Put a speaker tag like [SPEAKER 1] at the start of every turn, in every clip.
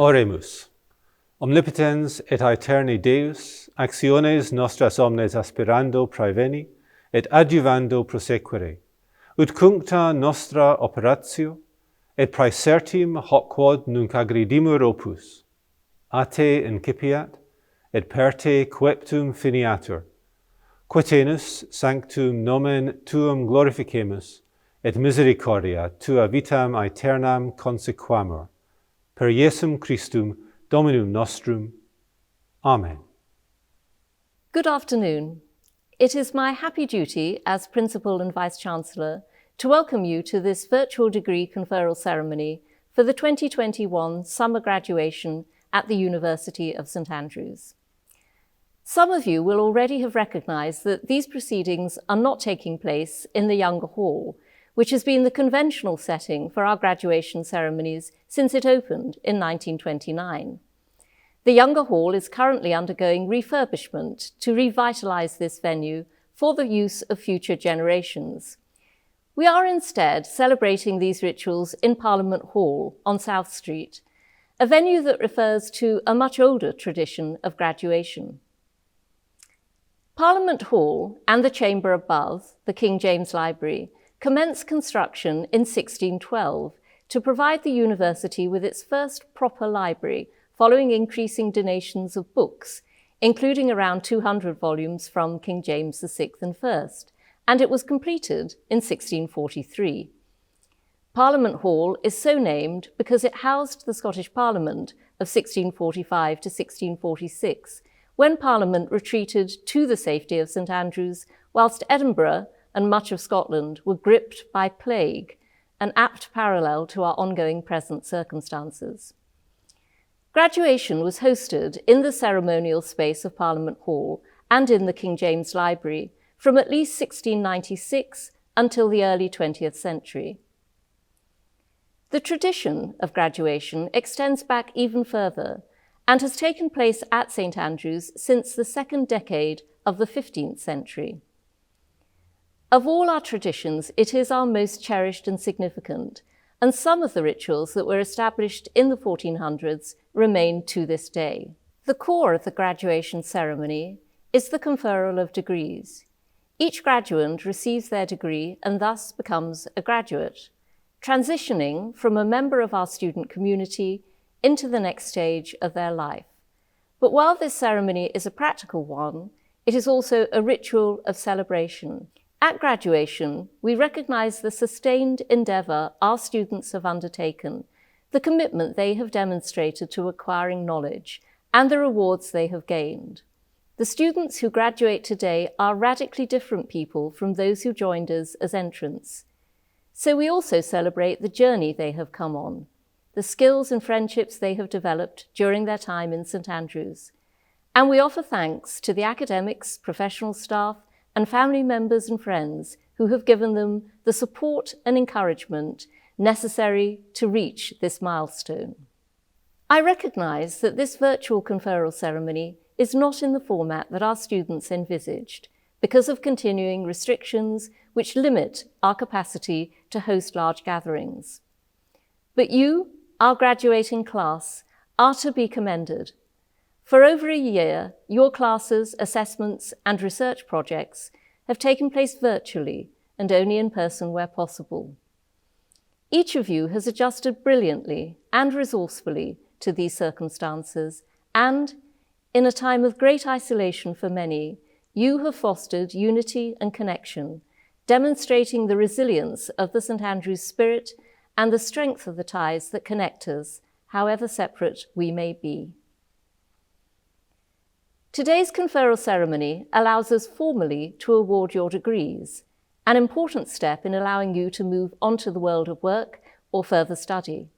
[SPEAKER 1] Oremus. Omnipotens et aeterni Deus, actiones nostras omnes aspirando praeveni, et adjuvando prosequere, ut cuncta nostra operatio, et praesertim hoc quod nunc agridimur opus, a te incipiat, et per te coeptum finiatur, quatenus sanctum nomen tuum glorificemus, et misericordia tua vitam aeternam consequamur, per Iesum Christum Dominum nostrum. Amen.
[SPEAKER 2] Good afternoon. It is my happy duty as Principal and Vice-Chancellor to welcome you to this virtual degree conferral ceremony for the 2021 summer graduation at the University of St Andrews. Some of you will already have recognised that these proceedings are not taking place in the Younger Hall, which has been the conventional setting for our graduation ceremonies since it opened in 1929. The Younger Hall is currently undergoing refurbishment to revitalise this venue for the use of future generations. We are instead celebrating these rituals in Parliament Hall on South Street, a venue that refers to a much older tradition of graduation. Parliament Hall and the chamber above, the King James Library, commenced construction in 1612 to provide the university with its first proper library following increasing donations of books, including around 200 volumes from King James VI and I, and it was completed in 1643. Parliament Hall is so named because it housed the Scottish Parliament of 1645 to 1646, when Parliament retreated to the safety of St Andrews, whilst Edinburgh and much of Scotland were gripped by plague, an apt parallel to our ongoing present circumstances. Graduation was hosted in the ceremonial space of Parliament Hall and in the King James Library from at least 1696 until the early 20th century. The tradition of graduation extends back even further and has taken place at St Andrews since the second decade of the 15th century. Of all our traditions, it is our most cherished and significant, and some of the rituals that were established in the 1400s remain to this day. The core of the graduation ceremony is the conferral of degrees. Each graduand receives their degree and thus becomes a graduate, transitioning from a member of our student community into the next stage of their life. But while this ceremony is a practical one, it is also a ritual of celebration. At graduation, we recognise the sustained endeavour our students have undertaken, the commitment they have demonstrated to acquiring knowledge, and the rewards they have gained. The students who graduate today are radically different people from those who joined us as entrants. So we also celebrate the journey they have come on, the skills and friendships they have developed during their time in St Andrews. And we offer thanks to the academics, professional staff, and family members and friends who have given them the support and encouragement necessary to reach this milestone. I recognise that this virtual conferral ceremony is not in the format that our students envisaged because of continuing restrictions which limit our capacity to host large gatherings. But you, our graduating class, are to be commended. For over a year, your classes, assessments, and research projects have taken place virtually and only in person where possible. Each of you has adjusted brilliantly and resourcefully to these circumstances, and, in a time of great isolation for many, you have fostered unity and connection, demonstrating the resilience of the St Andrews spirit and the strength of the ties that connect us, however separate we may be. Today's conferral ceremony allows us formally to award your degrees, an important step in allowing you to move on to the world of work or further study.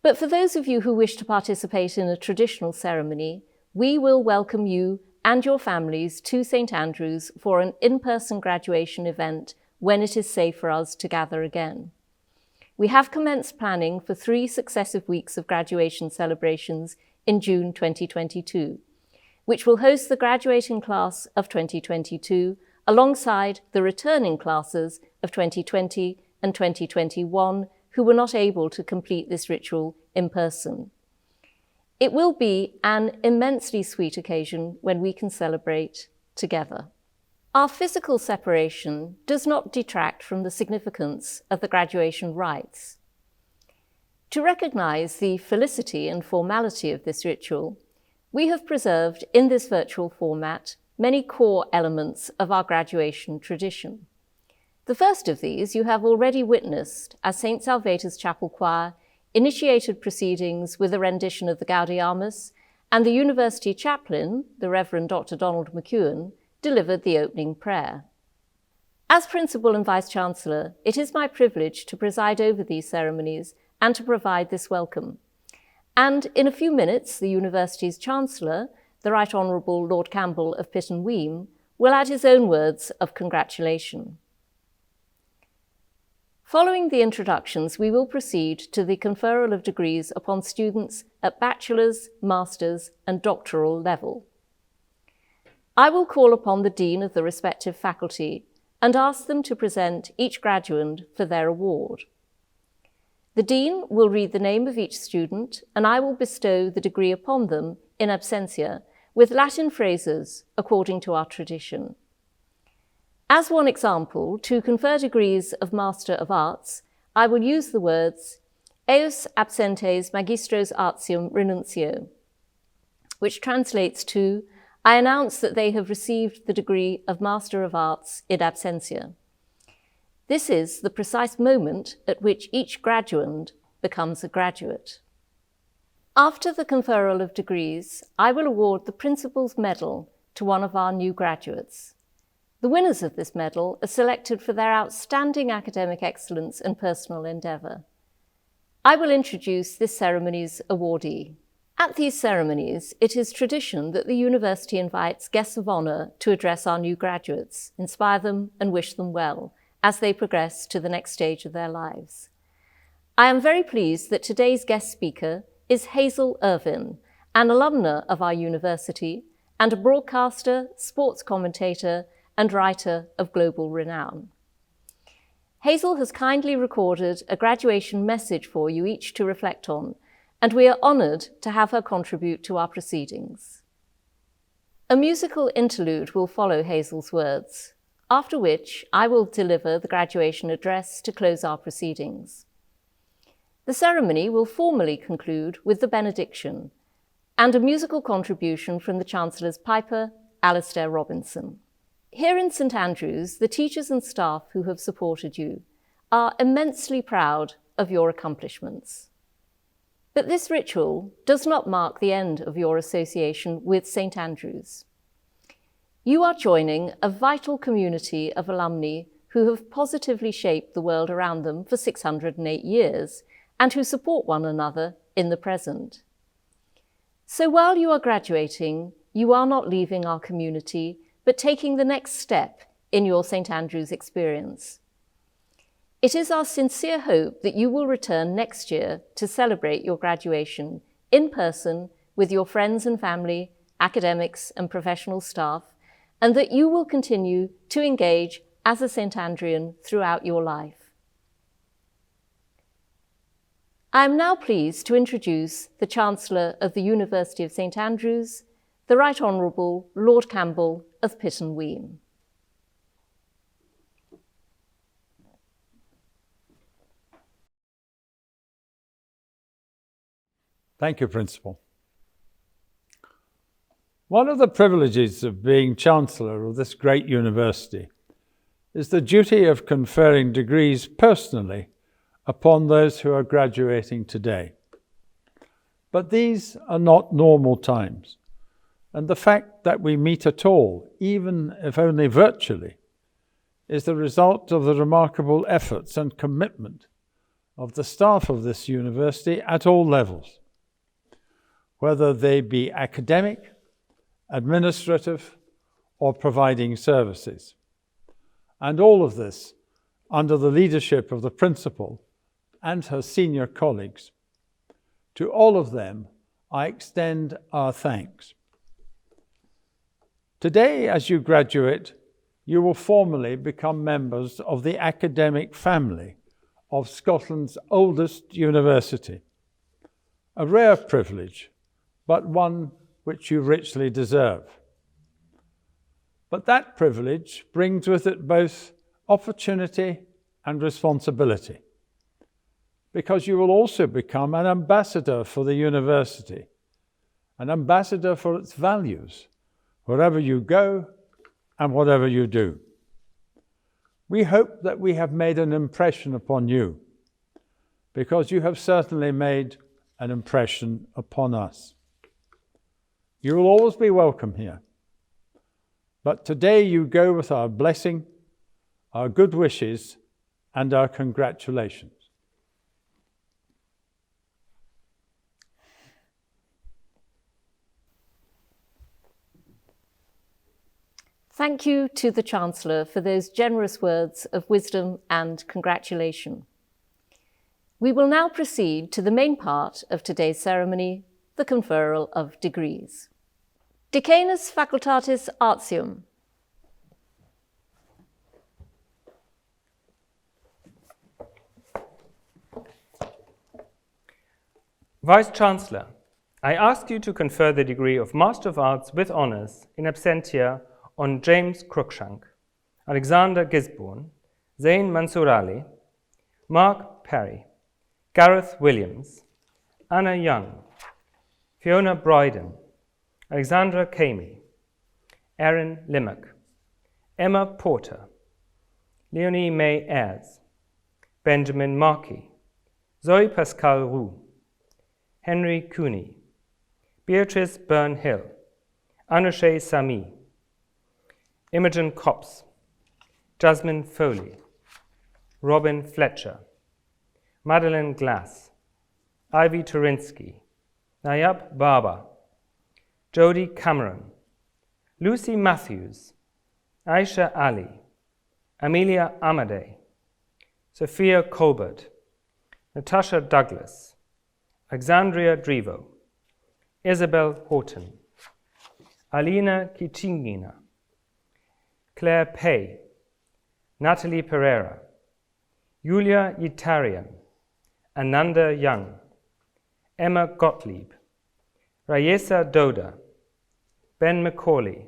[SPEAKER 2] But for those of you who wish to participate in a traditional ceremony, we will welcome you and your families to St Andrews for an in-person graduation event when it is safe for us to gather again. We have commenced planning for 3 successive weeks of graduation celebrations in June 2022, which will host the graduating class of 2022 alongside the returning classes of 2020 and 2021 who were not able to complete this ritual in person. It will be an immensely sweet occasion when we can celebrate together. Our physical separation does not detract from the significance of the graduation rites. To recognise the felicity and formality of this ritual, we have preserved in this virtual format many core elements of our graduation tradition. The first of these you have already witnessed as St. Salvator's Chapel Choir initiated proceedings with a rendition of the Gaudeamus, and the University chaplain, the Reverend Dr. Donald McEwen, delivered the opening prayer. As Principal and Vice-Chancellor, it is my privilege to preside over these ceremonies and to provide this welcome. And in a few minutes, the University's Chancellor, the Right Honourable Lord Campbell of Pittenweem, will add his own words of congratulation. Following the introductions, we will proceed to the conferral of degrees upon students at bachelor's, master's, and doctoral level. I will call upon the Dean of the respective faculty and ask them to present each graduand for their award. The Dean will read the name of each student, and I will bestow the degree upon them in absentia with Latin phrases according to our tradition. As one example, to confer degrees of Master of Arts, I will use the words eus absentes magistros artium renuncio, which translates to, I announce that they have received the degree of Master of Arts in absentia. This is the precise moment at which each graduand becomes a graduate. After the conferral of degrees, I will award the Principal's Medal to one of our new graduates. The winners of this medal are selected for their outstanding academic excellence and personal endeavour. I will introduce this ceremony's awardee. At these ceremonies, it is tradition that the University invites guests of honour to address our new graduates, inspire them and wish them well as they progress to the next stage of their lives. I am very pleased that today's guest speaker is Hazel Irvine, an alumna of our university and a broadcaster, sports commentator, and writer of global renown. Hazel has kindly recorded a graduation message for you each to reflect on, and we are honoured to have her contribute to our proceedings. A musical interlude will follow Hazel's words, after which I will deliver the graduation address to close our proceedings. The ceremony will formally conclude with the benediction and a musical contribution from the Chancellor's piper, Alistair Robinson. Here in St Andrews, the teachers and staff who have supported you are immensely proud of your accomplishments. But this ritual does not mark the end of your association with St Andrews. You are joining a vital community of alumni who have positively shaped the world around them for 608 years and who support one another in the present. So while you are graduating, you are not leaving our community, but taking the next step in your St Andrews experience. It is our sincere hope that you will return next year to celebrate your graduation in person with your friends and family, academics and professional staff, and that you will continue to engage as a St Andrean throughout your life. I am now pleased to introduce the Chancellor of the University of St Andrews, the Right Honourable Lord Campbell of Pittenweem.
[SPEAKER 3] Thank you, Principal. One of the privileges of being Chancellor of this great university is the duty of conferring degrees personally upon those who are graduating today. But these are not normal times, and the fact that we meet at all, even if only virtually, is the result of the remarkable efforts and commitment of the staff of this university at all levels, whether they be academic, administrative, or providing services. And all of this under the leadership of the Principal and her senior colleagues. To all of them, I extend our thanks. Today, as you graduate, you will formally become members of the academic family of Scotland's oldest university, a rare privilege but one which you richly deserve. But that privilege brings with it both opportunity and responsibility, because you will also become an ambassador for the university, an ambassador for its values, wherever you go and whatever you do. We hope that we have made an impression upon you, because you have certainly made an impression upon us. You will always be welcome here, but today you go with our blessing, our good wishes, and our congratulations.
[SPEAKER 2] Thank you to the Chancellor for those generous words of wisdom and congratulation. We will now proceed to the main part of today's ceremony, the conferral of degrees. Decanus Facultatis Artium.
[SPEAKER 4] Vice-Chancellor, I ask you to confer the degree of Master of Arts with Honours in absentia on James Cruikshank, Alexander Gisborne, Zain Mansour Ali, Mark Perry, Gareth Williams, Anna Young, Fiona Bryden, Alexandra Kamey, Erin Limmock, Emma Porter, Leonie May Ayres, Benjamin Markey, Zoe Pascal Roux, Henry Cooney, Beatrice Byrne-Hill, Anushay Sami, Imogen Copps, Jasmine Foley, Robin Fletcher, Madeleine Glass, Ivy Turinsky, Nayab Baba, Jodie Cameron, Lucy Matthews, Aisha Ali, Amelia Amadei, Sophia Colbert, Natasha Douglas, Alexandria Drivo, Isabel Horton, Alina Kichingina, Claire Pay, Natalie Pereira, Yulia Yitarian, Ananda Young, Emma Gottlieb, Rayesa Doda, Ben McCauley,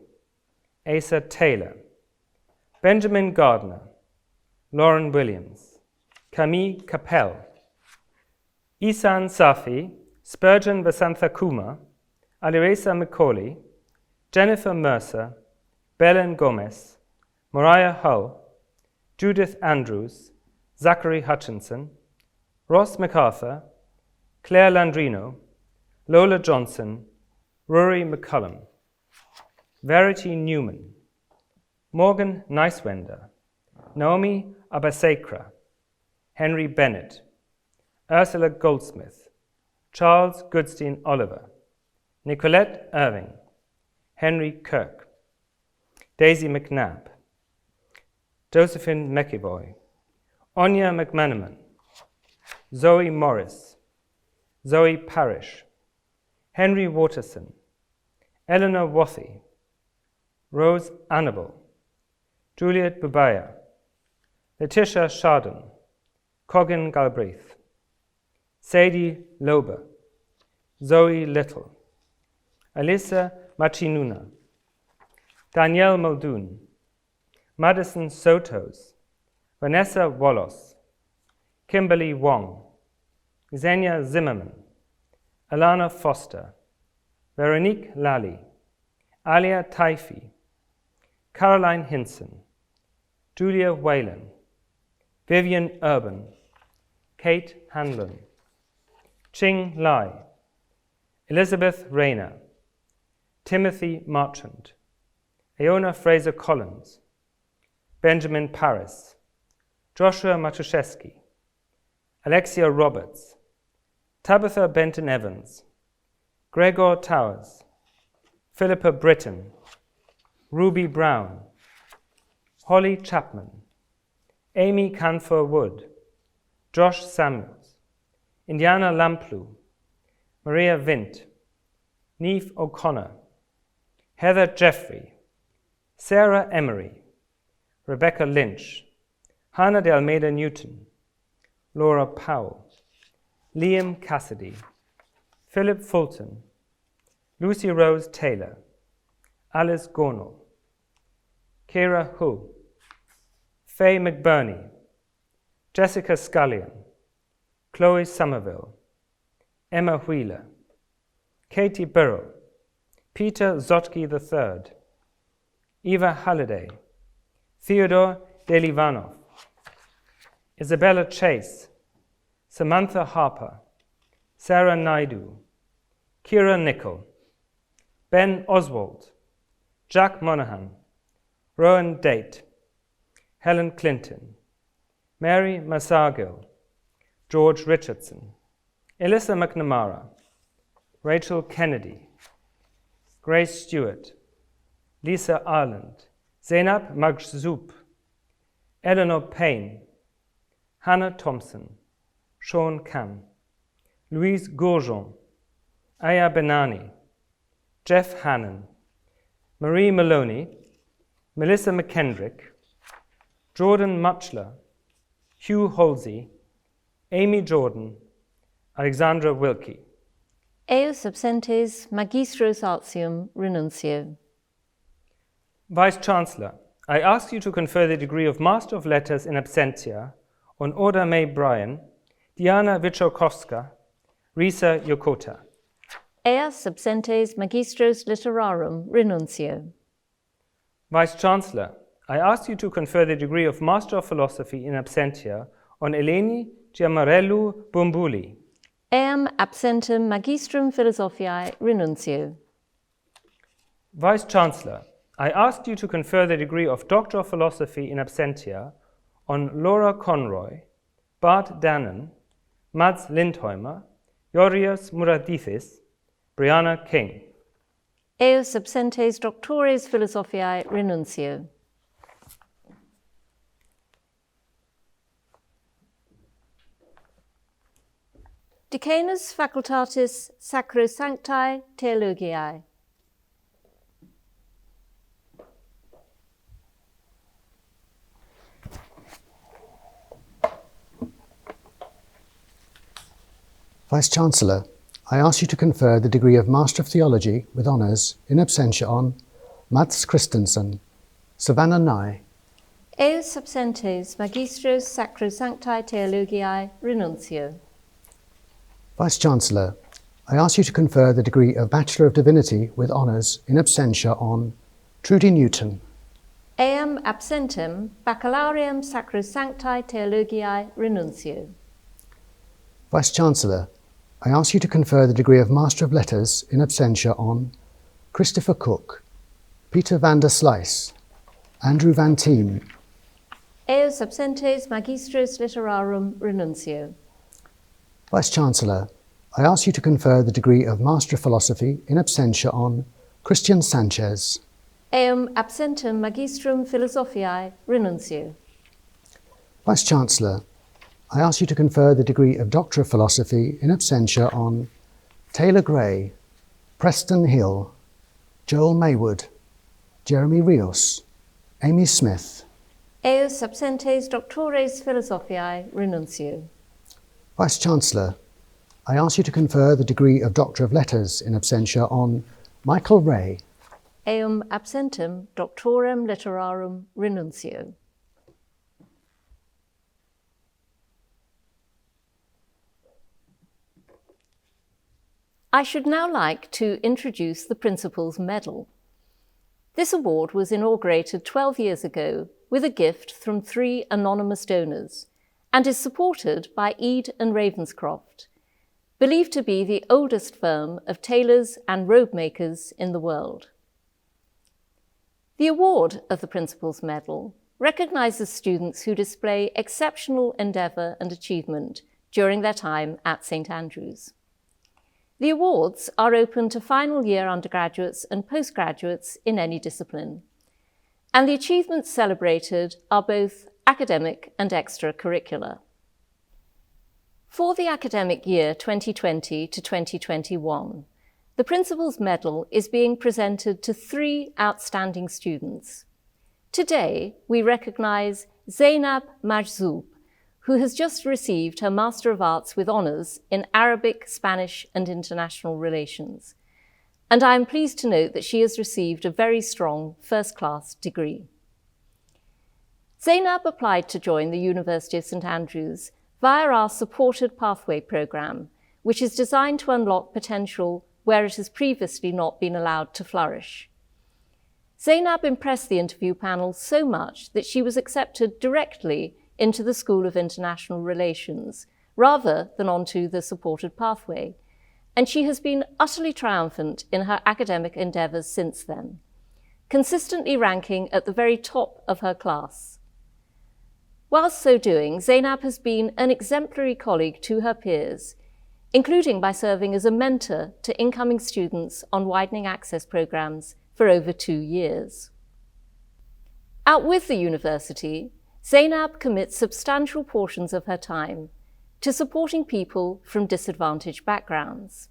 [SPEAKER 4] Asa Taylor, Benjamin Gardner, Lauren Williams, Camille Capel, Isan Safi, Spurgeon Vasantha Kuma, Alireza McCauley, Jennifer Mercer, Belen Gomez, Mariah Hull, Judith Andrews, Zachary Hutchinson, Ross MacArthur, Claire Landrino, Lola Johnson, Rory McCullum, Verity Newman, Morgan Neiswender, Naomi Abasakra, Henry Bennett, Ursula Goldsmith, Charles Goodstein Oliver, Nicolette Irving, Henry Kirk, Daisy McNabb, Josephine McEvoy, Anya McManaman, Zoe Morris, Zoe Parrish, Henry Waterson, Eleanor Wathy, Rose Annabel, Juliet Bubaya, Letitia Chardon, Coggin Galbraith, Sadie Lober, Zoe Little, Alyssa Machinuna, Danielle Muldoon, Madison Sotos, Vanessa Wallace, Kimberly Wong, Xenia Zimmerman, Alana Foster, Veronique Lally, Alia Taifi, Caroline Hinson, Julia Whalen, Vivian Urban, Kate Hanlon, Ching Lai, Elizabeth Rayner, Timothy Marchant, Aona Fraser Collins, Benjamin Paris, Joshua Matuszewski, Alexia Roberts, Tabitha Benton Evans, Gregor Towers, Philippa Britton, Ruby Brown, Holly Chapman, Amy Canfor Wood, Josh Samuels, Indiana Lamplu, Maria Vint, Neve O'Connor, Heather Jeffrey, Sarah Emery, Rebecca Lynch, Hannah de Almeida Newton, Laura Powell, Liam Cassidy, Philip Fulton, Lucy Rose Taylor, Alice Gornall, Kira Hu, Faye McBurney, Jessica Scullion, Chloe Somerville, Emma Wheeler, Katie Burrow, Peter Zotke III, Eva Halliday, Theodore Delivanov, Isabella Chase, Samantha Harper, Sarah Naidu, Kira Nicol, Ben Oswald, Jack Monaghan, Rowan Date, Helen Clinton, Mary Masargill, George Richardson, Alyssa McNamara, Rachel Kennedy, Grace Stewart, Lisa Ireland, Zainab Maghzoub, Eleanor Payne, Hannah Thompson, Sean Cam, Louise Gourjon, Aya Benani, Jeff Hannon, Marie Maloney, Melissa McKendrick, Jordan Muchler, Hugh Halsey, Amy Jordan, Alexandra Wilkie.
[SPEAKER 2] Eos absentes magistros artium renuncio.
[SPEAKER 4] Vice-Chancellor, I ask you to confer the degree of Master of Letters in absentia on Oda May Bryan, Diana Wiczorkowska, Risa Yokota.
[SPEAKER 2] Eas absentes magistros literarum renuncio.
[SPEAKER 4] Vice-Chancellor, I ask you to confer the degree of Master of Philosophy in absentia on Eleni Giamarellu Bumbuli.
[SPEAKER 2] Eam absentem magistrum philosophiae renuncio.
[SPEAKER 4] Vice-Chancellor, I ask you to confer the degree of Doctor of Philosophy in absentia on Laura Conroy, Bart Dannon, Mads Lindheimer, Yorios Muradithis, Brianna King.
[SPEAKER 2] Eos absentes doctores philosophiae renuncio. Decanus facultatis sacrosanctae theologiae.
[SPEAKER 5] Vice-Chancellor, I ask you to confer the degree of Master of Theology with honours in absentia on Mads Christensen, Savannah Nye.
[SPEAKER 2] Eos absentes magistros sacrosanctae theologiae renuncio.
[SPEAKER 5] Vice-Chancellor, I ask you to confer the degree of Bachelor of Divinity with honours in absentia on Trudy Newton.
[SPEAKER 2] Eam absentem baccalaureum sacrosanctae theologiae renuncio.
[SPEAKER 5] Vice-Chancellor, I ask you to confer the degree of Master of Letters in absentia on Christopher Cook, Peter van der Slice, Andrew Van Teem.
[SPEAKER 2] Eos absentes magistros literarum renuncio.
[SPEAKER 5] Vice-Chancellor, I ask you to confer the degree of Master of Philosophy in absentia on Christian Sanchez.
[SPEAKER 2] Eum absentem magistrum philosophiae renuncio.
[SPEAKER 5] Vice-Chancellor, I ask you to confer the degree of Doctor of Philosophy in absentia on Taylor Gray, Preston Hill, Joel Maywood, Jeremy Rios, Amy Smith.
[SPEAKER 2] Eos absentes doctores philosophiae renuncio.
[SPEAKER 5] Vice-Chancellor, I ask you to confer the degree of Doctor of Letters in absentia on Michael Ray.
[SPEAKER 2] Eum absentem doctorem literarum renuncio. I should now like to introduce the Principal's Medal. This award was inaugurated 12 years ago with a gift from 3 anonymous donors and is supported by Ede and Ravenscroft, believed to be the oldest firm of tailors and robe makers in the world. The award of the Principal's Medal recognises students who display exceptional endeavour and achievement during their time at St Andrews. The awards are open to final year undergraduates and postgraduates in any discipline, and the achievements celebrated are both academic and extracurricular. For the academic year 2020 to 2021, the Principal's Medal is being presented to 3 outstanding students. Today, we recognise Zainab Maghzoub, who has just received her Master of Arts with Honours in Arabic, Spanish and International Relations. and I am pleased to note that she has received a very strong first-class degree. Zainab applied to join the University of St Andrews via our Supported Pathway programme, which is designed to unlock potential where it has previously not been allowed to flourish. Zainab impressed the interview panel so much that she was accepted directly into the School of International Relations, rather than onto the Supported Pathway, and she has been utterly triumphant in her academic endeavours since then, consistently ranking at the very top of her class. Whilst so doing, Zainab has been an exemplary colleague to her peers, including by serving as a mentor to incoming students on widening access programmes for over 2 years. Out with the university, Zainab commits substantial portions of her time to supporting people from disadvantaged backgrounds.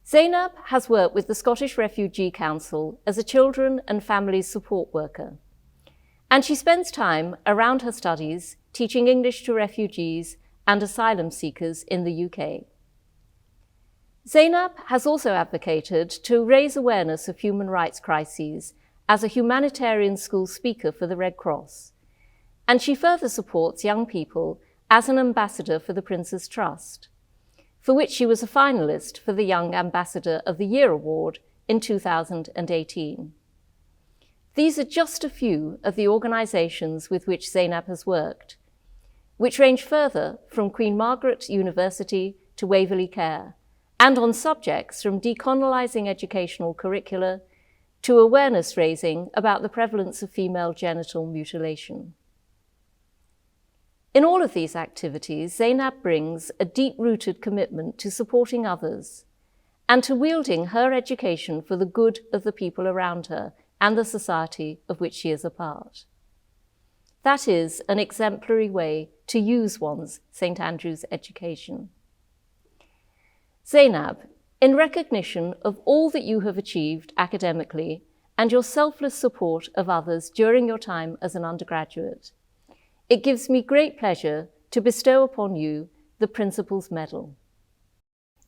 [SPEAKER 2] Zainab has worked with the Scottish Refugee Council as a children and families support worker, and she spends time around her studies teaching English to refugees and asylum seekers in the UK. Zainab has also advocated to raise awareness of human rights crises as a humanitarian school speaker for the Red Cross, and she further supports young people as an ambassador for the Prince's Trust, for which she was a finalist for the Young Ambassador of the Year Award in 2018. These are just a few of the organisations with which Zainab has worked, which range further from Queen Margaret University to Waverley Care, and on subjects from decolonizing educational curricula to awareness raising about the prevalence of female genital mutilation. In all of these activities, Zainab brings a deep-rooted commitment to supporting others and to wielding her education for the good of the people around her and the society of which she is a part. That is an exemplary way to use one's St Andrews education. Zainab, in recognition of all that you have achieved academically and your selfless support of others during your time as an undergraduate, it gives me great pleasure to bestow upon you the Principal's Medal.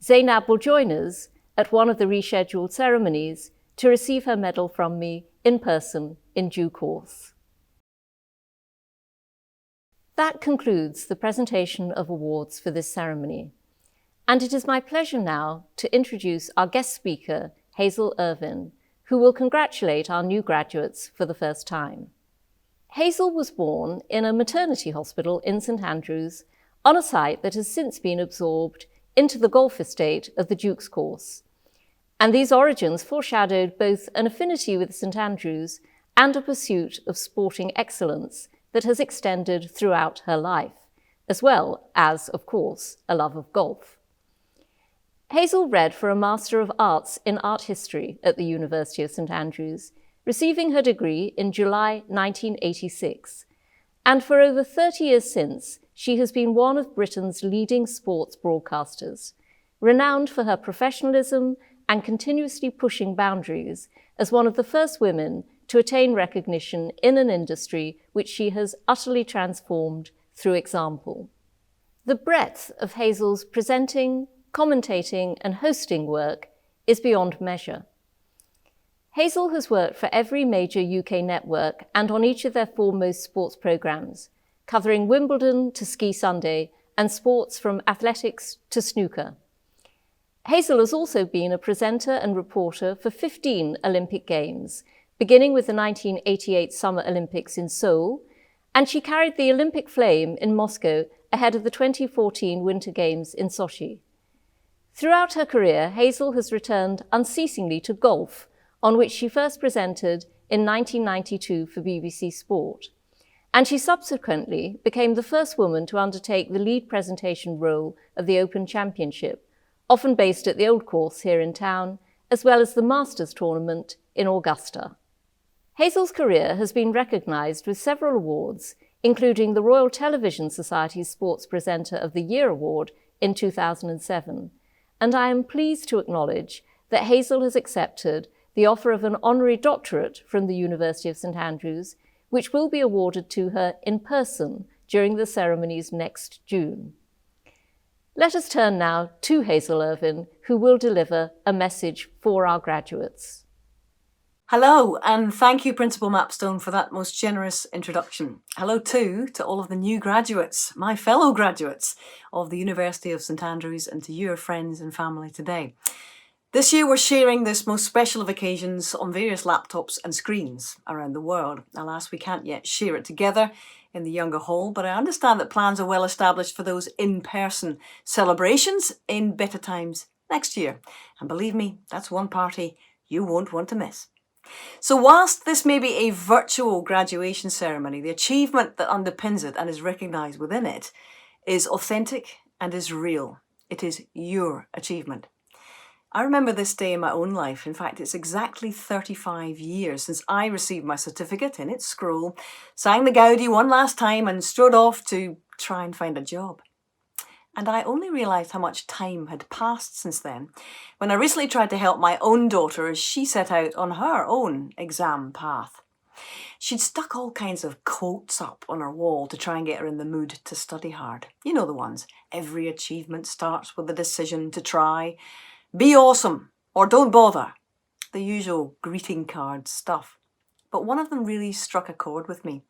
[SPEAKER 2] Zainab will join us at one of the rescheduled ceremonies to receive her medal from me in person in due course. That concludes the presentation of awards for this ceremony, and it is my pleasure now to introduce our guest speaker, Hazel Irvine, who will congratulate our new graduates for the first time. Hazel was born in a maternity hospital in St Andrews on a site that has since been absorbed into the golf estate of the Duke's Course, and these origins foreshadowed both an affinity with St Andrews and a pursuit of sporting excellence that has extended throughout her life, as well as, of course, a love of golf. Hazel read for a Master of Arts in Art History at the University of St Andrews, receiving her degree in July 1986, and for over 30 years since, she has been one of Britain's leading sports broadcasters, renowned for her professionalism and continuously pushing boundaries as one of the first women to attain recognition in an industry which she has utterly transformed through example. The breadth of Hazel's presenting, commentating, and hosting work is beyond measure. Hazel has worked for every major UK network and on each of their foremost sports programmes, covering Wimbledon to Ski Sunday and sports from athletics to snooker. Hazel has also been a presenter and reporter for 15 Olympic Games, beginning with the 1988 Summer Olympics in Seoul, and she carried the Olympic flame in Moscow ahead of the 2014 Winter Games in Sochi. Throughout her career, Hazel has returned unceasingly to golf, on which she first presented in 1992 for BBC Sport, and she subsequently became the first woman to undertake the lead presentation role of the Open Championship, often based at the Old Course here in town, as well as the Masters tournament in Augusta. Hazel's career has been recognised with several awards, including the Royal Television Society's Sports Presenter of the Year Award in 2007, and I am pleased to acknowledge that Hazel has accepted the offer of an honorary doctorate from the University of St Andrews, which will be awarded to her in person during the ceremonies next June. Let us turn now to Hazel Irvine, who will deliver a message for our graduates.
[SPEAKER 6] Hello, and thank you, Principal Mapstone, for that most generous introduction. Hello too to all of the new graduates, my fellow graduates of the University of St Andrews, and to your friends and family today. This year we're sharing this most special of occasions on various laptops and screens around the world. Alas, we can't yet share it together in the younger hall, but I understand that plans are well established for those in-person celebrations in better times next year. And believe me, that's one party you won't want to miss. So whilst this may be a virtual graduation ceremony, the achievement that underpins it and is recognised within it is authentic and is real. It is your achievement. I remember this day in my own life. In fact, it's exactly 35 years since I received my certificate in its scroll, sang the Gaudi one last time and strode off to try and find a job. And I only realised how much time had passed since then when I recently tried to help my own daughter as she set out on her own exam path. She'd stuck all kinds of quotes up on her wall to try and get her in the mood to study hard. You know the ones. Every achievement starts with a decision to try. Be awesome, or don't bother. The usual greeting card stuff. But one of them really struck a chord with me.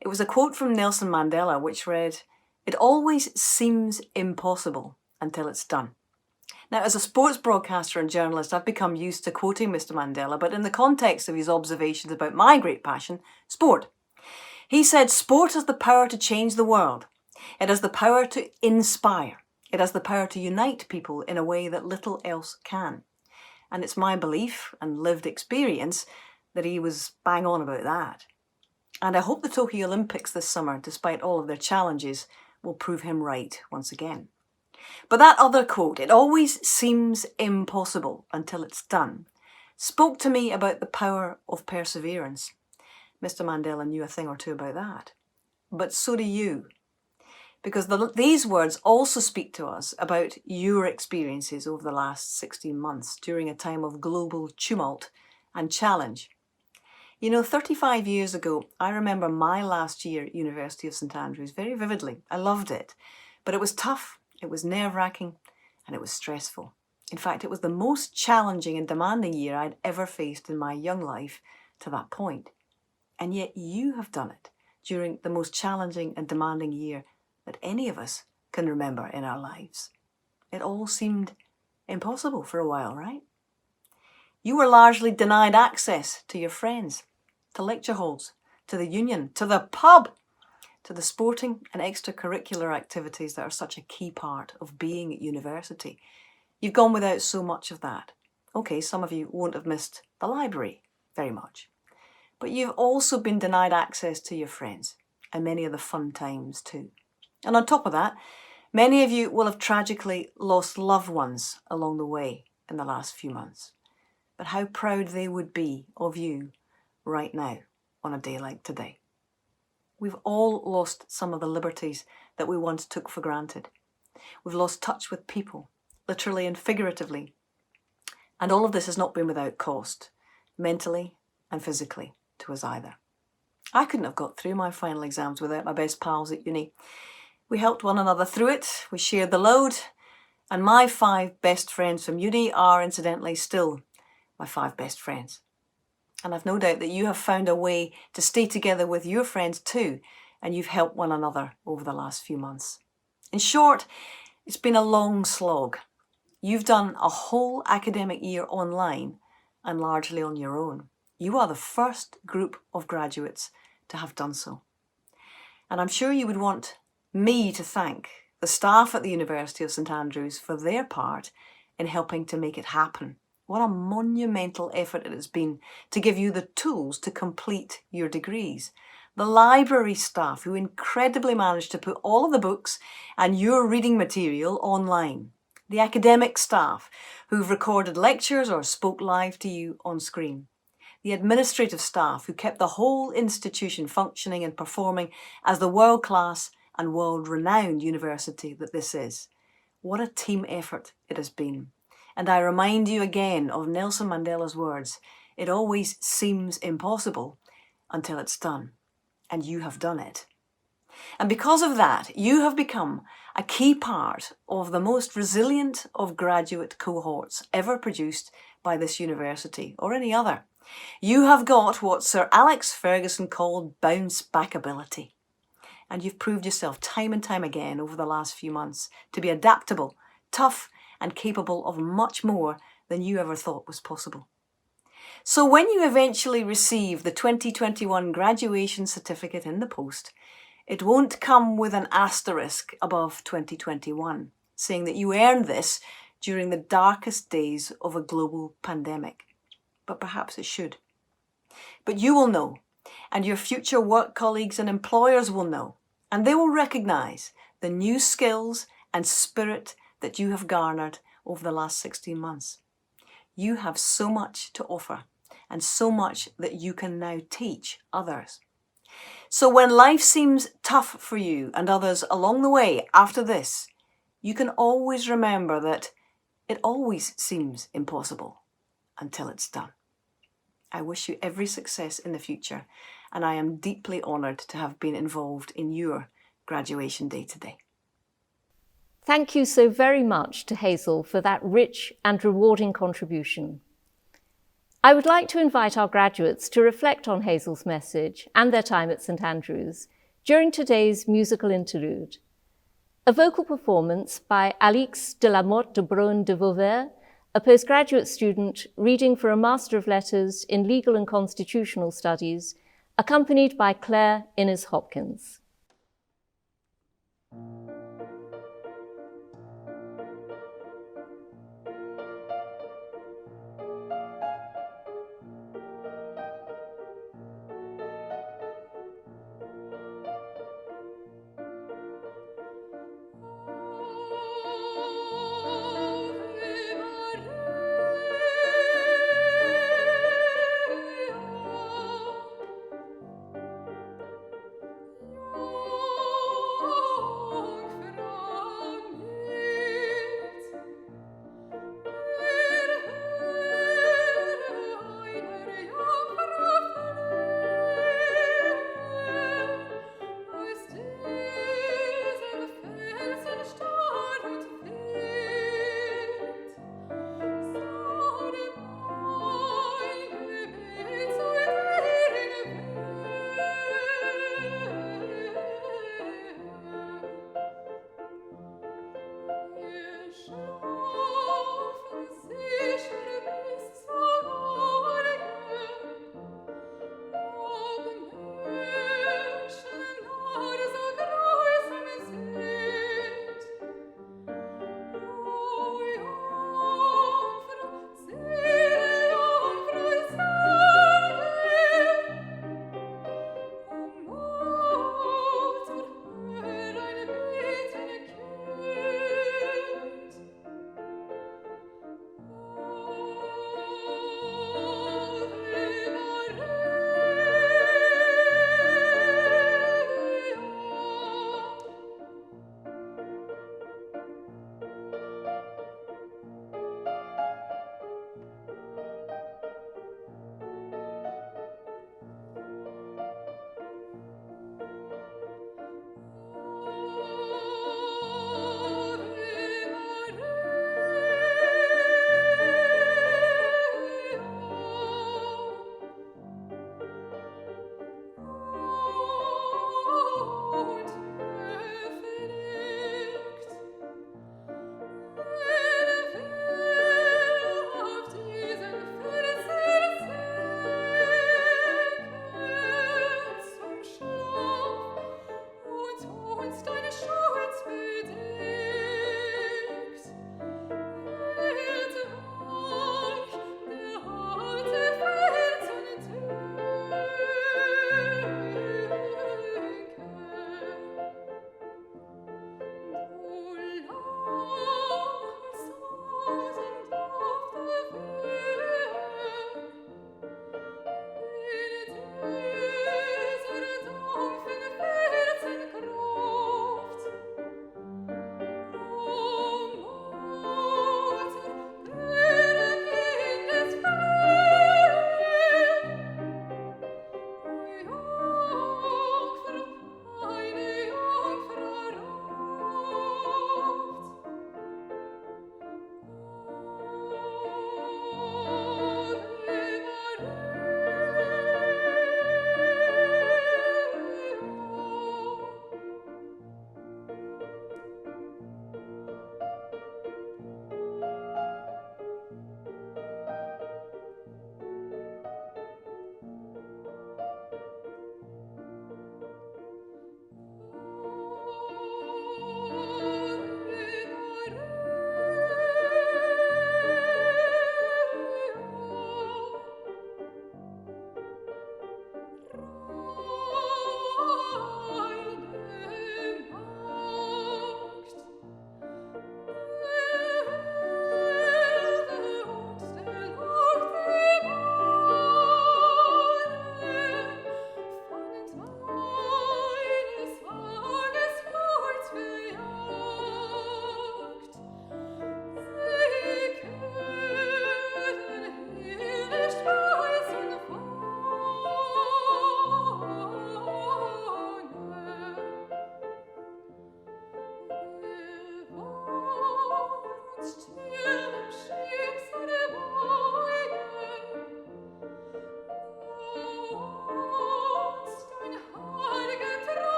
[SPEAKER 6] It was a quote from Nelson Mandela which read, "It always seems impossible until it's done." Now, as a sports broadcaster and journalist, I've become used to quoting Mr. Mandela, but in the context of his observations about my great passion, sport. He said, "Sport has the power to change the world. It has the power to inspire. It has the power to unite people in a way that little else can." And it's my belief and lived experience that he was bang on about that. And I hope the Tokyo Olympics this summer, despite all of their challenges, will prove him right once again. But that other quote, "It always seems impossible until it's done," spoke to me about the power of perseverance. Mr. Mandela knew a thing or two about that. But so do you. Because these words also speak to us about your experiences over the last 16 months during a time of global tumult and challenge. You know, 35 years ago, I remember my last year at University of St Andrews very vividly. I loved it, but it was tough, it was nerve-wracking, and it was stressful. In fact, it was the most challenging and demanding year I'd ever faced in my young life to that point. And yet you have done it during the most challenging and demanding year that any of us can remember in our lives. It all seemed impossible for a while, right? You were largely denied access to your friends, to lecture halls, to the union, to the pub, to the sporting and extracurricular activities that are such a key part of being at university. You've gone without so much of that. Okay, some of you won't have missed the library very much. But you've also been denied access to your friends and many of the fun times too. And on top of that, many of you will have tragically lost loved ones along the way in the last few months. But how proud they would be of you right now on a day like today. We've all lost some of the liberties that we once took for granted. We've lost touch with people, literally and figuratively. And all of this has not been without cost, mentally and physically, to us either. I couldn't have got through my final exams without my best pals at uni. We helped one another through it, we shared the load, and my 5 best friends from uni are incidentally still my 5 best friends. And I've no doubt that you have found a way to stay together with your friends too, and you've helped one another over the last few months. In short, it's been a long slog. You've done a whole academic year online and largely on your own. You are the first group of graduates to have done so. And I'm sure you would want me to thank the staff at the University of St Andrews for their part in helping to make it happen. What a monumental effort it has been to give you the tools to complete your degrees. The library staff who incredibly managed to put all of the books and your reading material online. The academic staff who've recorded lectures or spoke live to you on screen. The administrative staff who kept the whole institution functioning and performing as the world-class and world-renowned university that this is. What a team effort it has been. And I remind you again of Nelson Mandela's words, "It always seems impossible until it's done." And you have done it. And because of that, you have become a key part of the most resilient of graduate cohorts ever produced by this university or any other. You have got what Sir Alex Ferguson called bounce back ability. And you've proved yourself time and time again over the last few months to be adaptable, tough, and capable of much more than you ever thought was possible. So when you eventually receive the 2021 graduation certificate in the post, it won't come with an asterisk above 2021, saying that you earned this during the darkest days of a global pandemic. But perhaps it should. But you will know, and your future work colleagues and employers will know, and they will recognise the new skills and spirit that you have garnered over the last 16 months. You have so much to offer, and so much that you can now teach others. So when life seems tough for you and others along the way after this, you can always remember that it always seems impossible until it's done. I wish you every success in the future, and I am deeply honoured to have been involved in your graduation day today.
[SPEAKER 2] Thank you so very much to Hazel for that rich and rewarding contribution. I would like to invite our graduates to reflect on Hazel's message and their time at St Andrews during today's musical interlude. A vocal performance by Alix de la Motte de Braun de Vauvert, a postgraduate student reading for a Master of Letters in Legal and Constitutional Studies, accompanied by Claire Innes-Hopkins.
[SPEAKER 7] Oh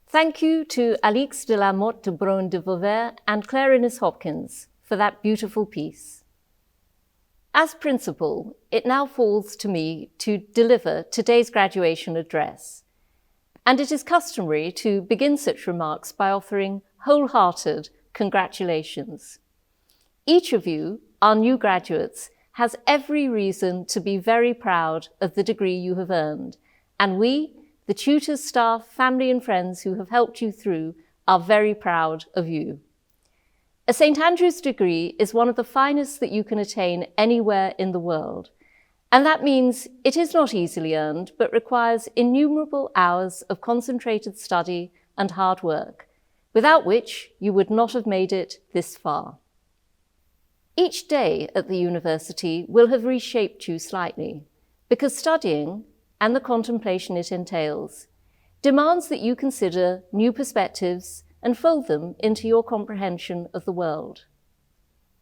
[SPEAKER 2] Thank you to Alix de la Motte de Braun de Vauvert and Claire Innes-Hopkins for that beautiful piece. As principal, it now falls to me to deliver today's graduation address, and it is customary to begin such remarks by offering wholehearted congratulations. Each of you, our new graduates, has every reason to be very proud of the degree you have earned, and we, the tutors, staff, family and friends who have helped you through, are very proud of you. A St Andrews degree is one of the finest that you can attain anywhere in the world, and that means it is not easily earned, but requires innumerable hours of concentrated study and hard work, without which you would not have made it this far. Each day at the university will have reshaped you slightly, because studying, and the contemplation it entails, demands that you consider new perspectives and fold them into your comprehension of the world.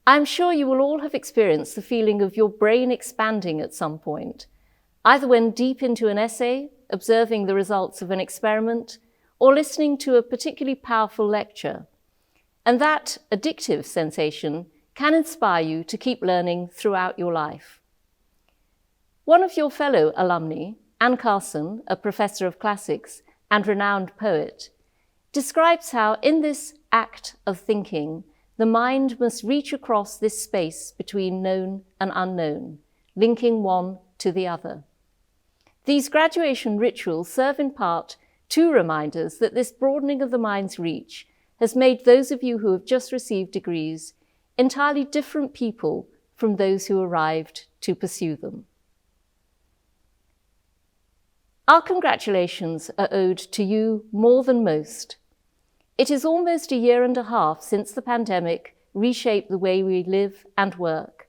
[SPEAKER 2] I am sure you will all have experienced the feeling of your brain expanding at some point, either when deep into an essay, observing the results of an experiment, or listening to a particularly powerful lecture. And that addictive sensation can inspire you to keep learning throughout your life. One of your fellow alumni, Anne Carson, a professor of classics and renowned poet, describes how in this act of thinking, the mind must reach across this space between known and unknown, linking one to the other. These graduation rituals serve in part two reminders that this broadening of the mind's reach has made those of you who have just received degrees entirely different people from those who arrived to pursue them. Our congratulations are owed to you more than most. It is almost a year and a half since the pandemic reshaped the way we live and work,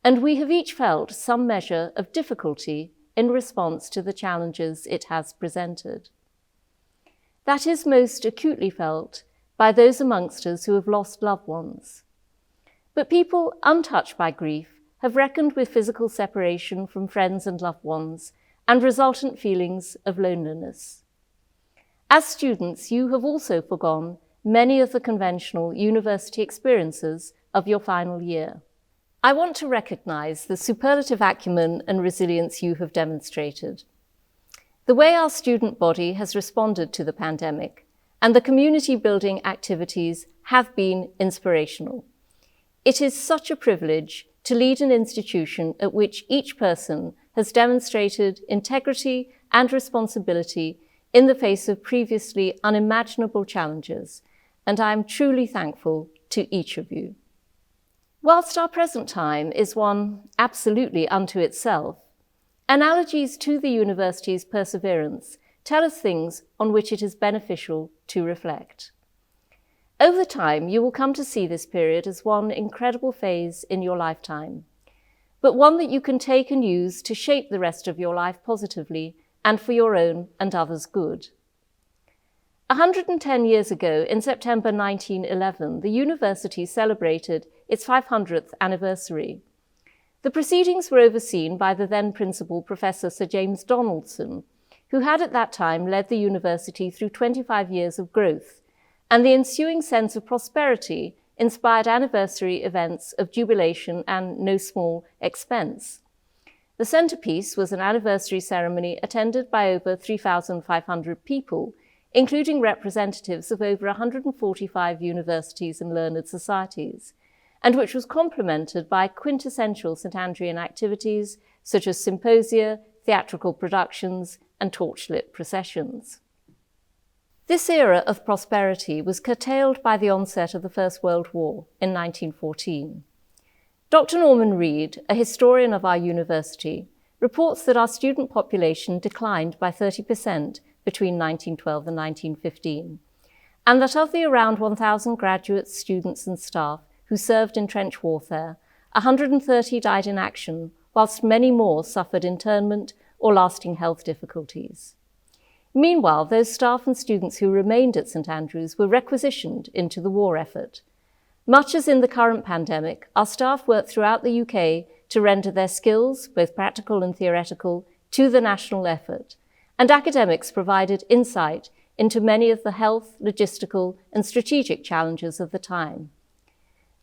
[SPEAKER 2] and we have each felt some measure of difficulty in response to the challenges it has presented. That is most acutely felt by those amongst us who have lost loved ones. But people untouched by grief have reckoned with physical separation from friends and loved ones and resultant feelings of loneliness. As students, you have also forgone many of the conventional university experiences of your final year. I want to recognise the superlative acumen and resilience you have demonstrated. The way our student body has responded to the pandemic and the community building activities have been inspirational. It is such a privilege to lead an institution at which each person has demonstrated integrity and responsibility in the face of previously unimaginable challenges, and I am truly thankful to each of you. Whilst our present time is one absolutely unto itself, analogies to the university's perseverance tell us things on which it is beneficial to reflect. Over time, you will come to see this period as one incredible phase in your lifetime, but one that you can take and use to shape the rest of your life positively and for your own and others' good. 110 years ago, in September 1911, the university celebrated its 500th anniversary. The proceedings were overseen by the then principal, Professor Sir James Donaldson, who had at that time led the university through 25 years of growth, and the ensuing sense of prosperity inspired anniversary events of jubilation and no small expense. The centrepiece was an anniversary ceremony attended by over 3,500 people, including representatives of over 145 universities and learned societies, and which was complemented by quintessential St Andrean activities such as symposia, theatrical productions, and torchlit processions. This era of prosperity was curtailed by the onset of the First World War in 1914. Dr. Norman Reed, a historian of our university, reports that our student population declined by 30% between 1912 and 1915, and that of the around 1,000 graduates, students and staff who served in trench warfare, 130 died in action, whilst many more suffered internment or lasting health difficulties. Meanwhile, those staff and students who remained at St Andrews were requisitioned into the war effort. Much as in the current pandemic, our staff worked throughout the UK to render their skills, both practical and theoretical, to the national effort, and academics provided insight into many of the health, logistical, and strategic challenges of the time.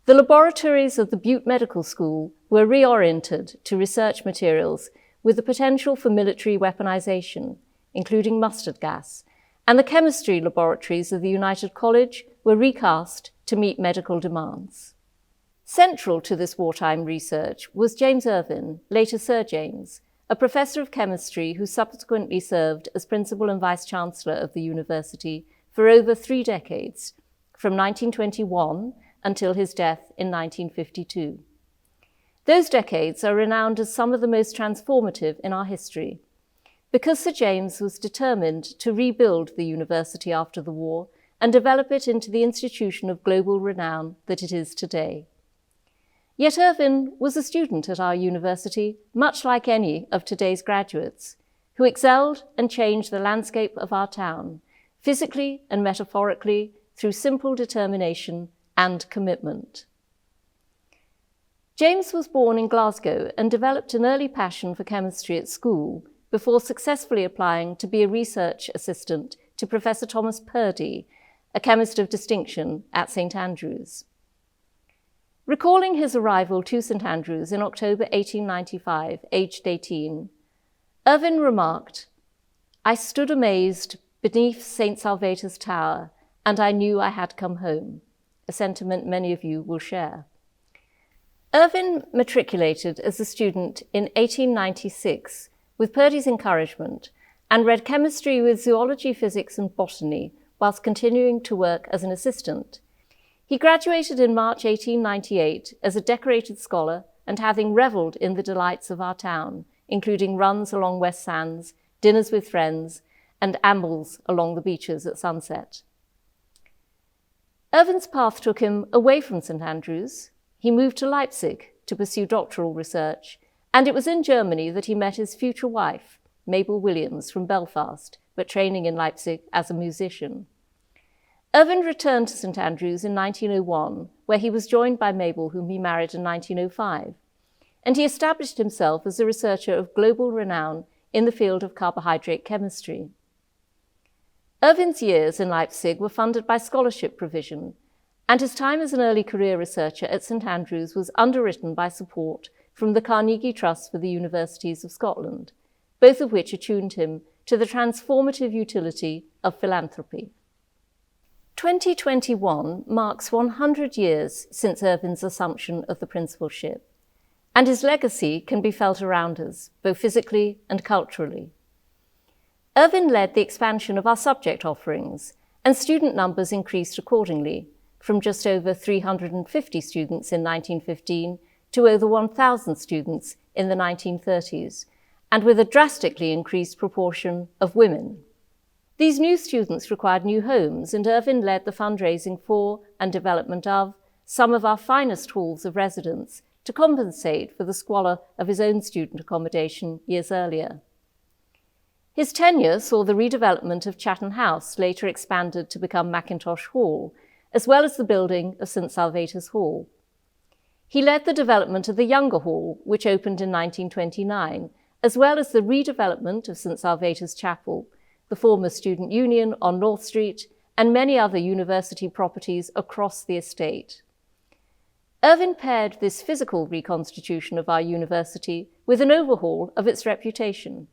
[SPEAKER 2] The laboratories of the Butte Medical School were reoriented to research materials with the potential for military weaponization, including mustard gas, and the chemistry laboratories of the United College were recast to meet medical demands. Central to this wartime research was James Irvine, later Sir James, a professor of chemistry who subsequently served as principal and vice-chancellor of the university for over 3 decades, from 1921 until his death in 1952. Those decades are renowned as some of the most transformative in our history, because Sir James was determined to rebuild the university after the war and develop it into the institution of global renown that it is today. Yet Irvine was a student at our university, much like any of today's graduates, who excelled and changed the landscape of our town, physically and metaphorically, through simple determination and commitment. James was born in Glasgow and developed an early passion for chemistry at school before successfully applying to be a research assistant to Professor Thomas Purdy, a chemist of distinction at St Andrews. Recalling his arrival to St Andrews in October 1895, aged 18, Irvine remarked, "I stood amazed beneath St Salvator's tower, and I knew I had come home," a sentiment many of you will share. Irvine matriculated as a student in 1896 with Purdy's encouragement and read chemistry with zoology, physics and botany whilst continuing to work as an assistant. He graduated in March 1898 as a decorated scholar and having revelled in the delights of our town, including runs along West Sands, dinners with friends, and ambles along the beaches at sunset. Irvine's path took him away from St Andrews. He moved to Leipzig to pursue doctoral research, and it was in Germany that he met his future wife, Mabel Williams, from Belfast, but training in Leipzig as a musician. Irvine returned to St Andrews in 1901, where he was joined by Mabel, whom he married in 1905, and he established himself as a researcher of global renown in the field of carbohydrate chemistry. Irvine's years in Leipzig were funded by scholarship provision, and his time as an early career researcher at St Andrews was underwritten by support from the Carnegie Trust for the Universities of Scotland, both of which attuned him to the transformative utility of philanthropy. 2021 marks 100 years since Irvine's assumption of the principalship, and his legacy can be felt around us, both physically and culturally. Irvine led the expansion of our subject offerings, and student numbers increased accordingly, from just over 350 students in 1915 to over 1,000 students in the 1930s, and with a drastically increased proportion of women. These new students required new homes, and Irvine led the fundraising for and development of some of our finest halls of residence to compensate for the squalor of his own student accommodation years earlier. His tenure saw the redevelopment of Chatton House, later expanded to become Mackintosh Hall, as well as the building of St Salvator's Hall. He led the development of the Younger Hall, which opened in 1929, as well as the redevelopment of St Salvator's Chapel, the former Student Union on North Street, and many other university properties across the estate. Irvine paired this physical reconstitution of our university with an overhaul of its reputation,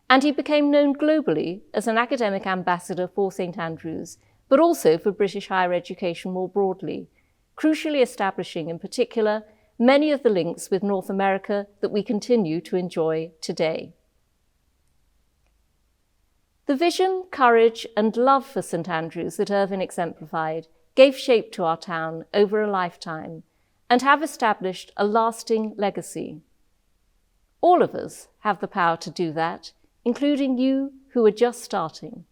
[SPEAKER 2] and he became known globally as an academic ambassador for St Andrews, but also for British higher education more broadly, crucially establishing in particular many of the links with North America that we continue to enjoy today. The vision, courage, and love for St Andrews that Irvine exemplified gave shape to our town over a lifetime and have established a lasting legacy. All of us have the power to do that, including you who are just starting.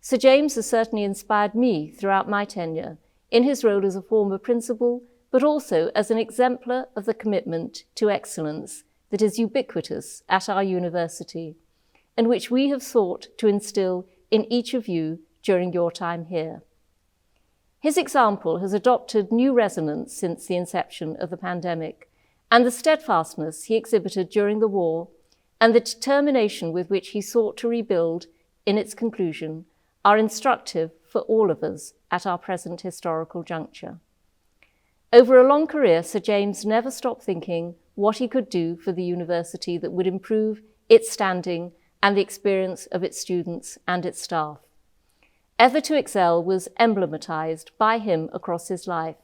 [SPEAKER 2] Sir James has certainly inspired me throughout my tenure in his role as a former principal, but also as an exemplar of the commitment to excellence that is ubiquitous at our university, and which we have sought to instill in each of you during your time here. His example has adopted new resonance since the inception of the pandemic, and the steadfastness he exhibited during the war and the determination with which he sought to rebuild in its conclusion are instructive for all of us at our present historical juncture. Over a long career, Sir James never stopped thinking what he could do for the university that would improve its standing and the experience of its students and its staff. Ever to excel was emblematized by him across his life,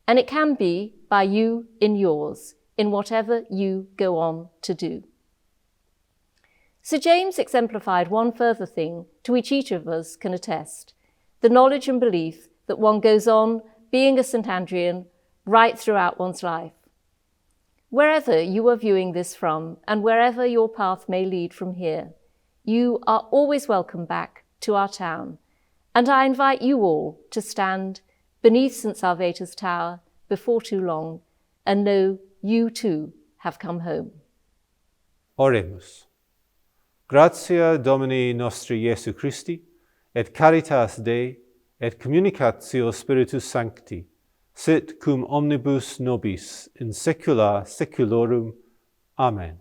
[SPEAKER 2] and it can be by you in yours, in whatever you go on to do. Sir James exemplified one further thing to which each of us can attest, the knowledge and belief that one goes on being a St Andrean right throughout one's life. Wherever you are viewing this from, and wherever your path may lead from here, you are always welcome back to our town, and I invite you all to stand beneath St Salvator's Tower before too long and know you too have come home.
[SPEAKER 1] Oremus. Gratia Domini nostri Iesu Christi, et caritas Dei, et communicatio Spiritus Sancti, sit cum omnibus nobis in saecula saeculorum. Amen.